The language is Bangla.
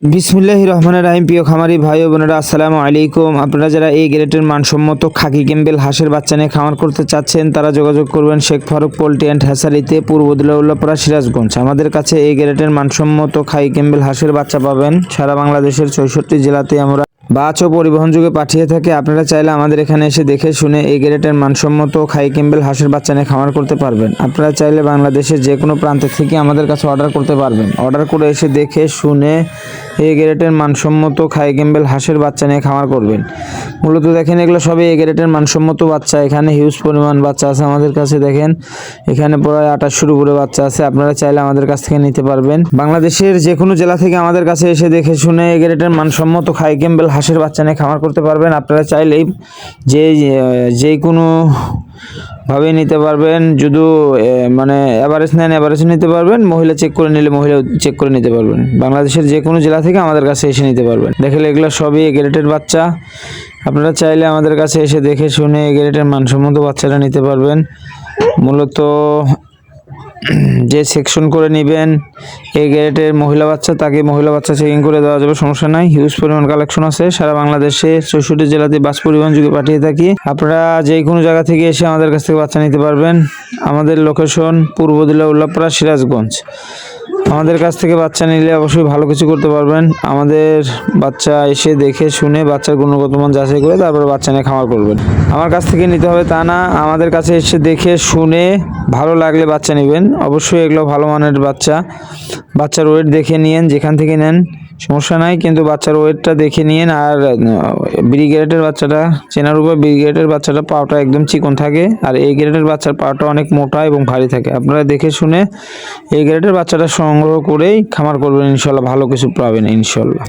বিসমিল্লাহির রহমানির রহিম। প্রিয় খামারি ভাই ও বোনেরা, আসসালামু আলাইকুম। আপনারা যারা এই গ্রেটের মানসম্মত খাকি ক্যাম্বেল হাঁসের বাচ্চা নিয়ে খামার করতে চাচ্ছেন, তারা যোগাযোগ করবেন শেখ ফারুক পোল্ট্রি অ্যান্ড হ্যাচারিতে, পূর্ব উল্লাপাড়া, সিরাজগঞ্জ। আমাদের কাছে এই গ্রেটের মানসম্মত খাকি ক্যাম্বেল হাঁসের বাচ্চা পাবেন সারা বাংলাদেশের 64 জেলাতে আমরা বাস ও পরিবহন যোগে পাঠিয়ে থাকি। আপনারা চাইলে আমাদের এখানে এসে দেখে শুনে এই গ্রেটের মানসম্মত খাকি ক্যাম্বেল হাঁসের বাচ্চা নিয়ে খামার করতে পারবেন। আপনারা চাইলে বাংলাদেশের যে কোনো প্রান্ত থেকে আমাদের কাছে অর্ডার করতে পারবেন। অর্ডার করে এসে দেখে শুনে এই গ্রেটের মানসম্মত খাকি ক্যাম্বেল হাঁসের বাচ্চা নিয়ে খামার করবেন। মূলত দেখেন, এগুলো সবই এই গ্রেটের মানসম্মত বাচ্চা। এখানে হিউজ পরিমাণ বাচ্চা আছে আমাদের কাছে। দেখেন, এখানে প্রায় 2800 উপরে বাচ্চা আছে। আপনারা চাইলে আমাদের কাছ থেকে নিতে পারবেন। বাংলাদেশের যে কোনো জেলা থেকে আমাদের কাছে এসে দেখে শুনে এই গ্রেটের মানসম্মত খাকি ক্যাম্বেল হাঁসের বাচ্চা নিয়ে খামার করতে পারবেন। আপনারা চাইলেই যে কোনো ভাবে নিতে পারবেন। যদি মানে এভারেজ নেন, এভারেজ নিতে পারবেন। মহিলা চেক করে নিলে মহিলা চেক করে নিতে পারবেন। বাংলাদেশের যে কোনো জেলা থেকে আমাদের কাছে এসে নিতে পারবেন। দেখলে এগুলো সবই গ্রেটের বাচ্চা। আপনারা চাইলে আমাদের কাছে এসে দেখে শুনে গ্রেটের মানসম্মত বাচ্চাটা নিতে পারবেন। মূলত যে সেকশন করে নেবেন এই গ্রেটের মহিলা বাচ্চা, তাকে মহিলা বাচ্চা চেকিং করে দেওয়া যাবে, সমস্যা নাই। হিউজ পরিমাণ কালেকশন আছে সারা বাংলাদেশে 64 জেলাতে বাস পরিবহন যোগে পাঠিয়ে থাকি। আপনারা যে কোনো জায়গা থেকে এসে আমাদের কাছ থেকে বাচ্চা নিতে পারবেন। আমাদের লোকেশন পূর্ব উল্লাপাড়া, সিরাজগঞ্জ। আমাদের কাছ থেকে বাচ্চা নিলে অবশ্যই ভালো কিছু করতে পারবেন। আমাদের বাচ্চা এসে দেখে শুনে বাচ্চার গুণগত মান যাচাই করে তারপরে বাচ্চা নিয়ে খামার করবেন। আমার কাছ থেকে নিতে হবে তা না, আমাদের কাছে এসে দেখে শুনে ভালো লাগলে বাচ্চা নেবেন। অবশ্যই এগুলো ভালো মানের বাচ্চা। বাচ্চার ওয়েট দেখে নিয়েন, যেখান থেকে নেন সমস্যা নাই, কিন্তু বাচ্চার ওয়েটটা দেখে নিয়েন। আর ব্রিগেডের বাচ্চাটা চেনার উপর, ব্রিগেডের বাচ্চাটা পাওটা একদম চিকন থাকে, আর এই গ্রেডের বাচ্চার পাওটা অনেক মোটা এবং ভারী থাকে। আপনারা দেখে শুনে এই গ্রেডের বাচ্চাটা সংগ্রহ করেই খামার করবেন, ইনশাল্লাহ ভালো কিছু পাবেন ইনশাল্লাহ।